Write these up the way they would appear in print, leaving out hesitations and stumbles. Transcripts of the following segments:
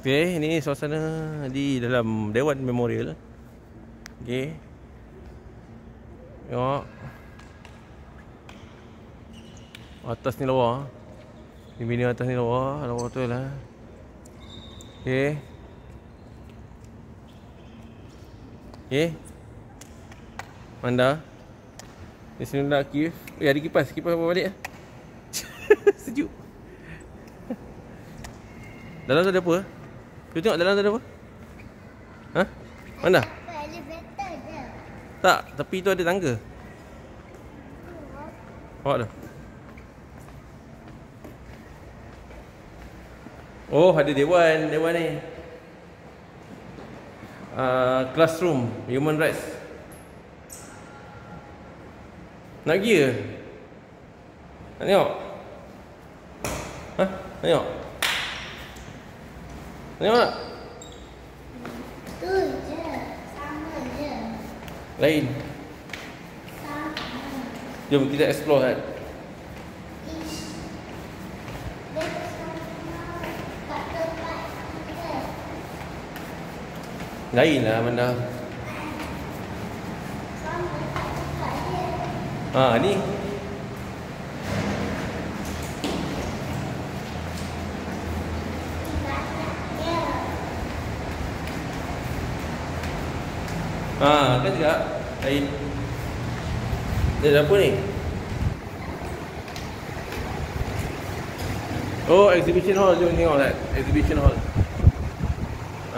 Okay, ni suasana di dalam Dewan Memorial. Okay, tengok atas ni lawa. Bini atas ni lawa betul lah. Okay. Okay. Manda. Di sini nak kif. Ada kipas. Kipas bawa balik lah. Sejuk. Dalam tu ada apa? Tu tengok dalam tu ada apa? Ha? Mana? Elevator je. Tak, tepi tu ada tangga. Bawa dah. Oh, ada dewan ni. Classroom, human rights. Nak pergi ke? Nak tengok? Ha? Nak tengok? Nak tengok tak? Tu je. Sama je. Lain. Sama. Jom kita explore kan. Lain lah mana. Ha, ni. Ha, kan juga. Lain. Dia ada apa ni? Oh, exhibition hall. Jom tengok kan. Exhibition hall.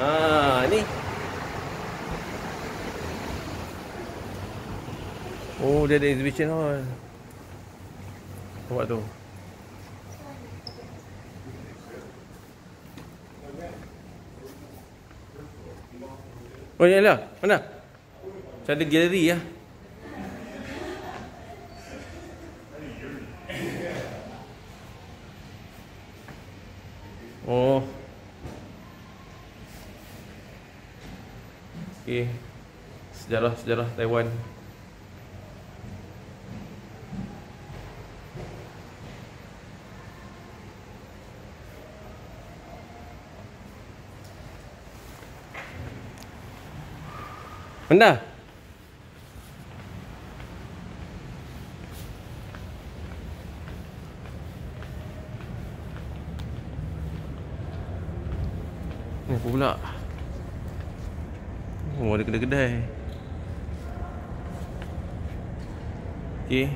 Ha, ni. Oh, dia ada exhibition hall. Nampak tu. Oh, ni lah. Mana? Macam ada galeri lah. Oh. Okay. Sejarah Taiwan. Mana? Ni apa pula? Oh, ada kedai-kedai. Okay.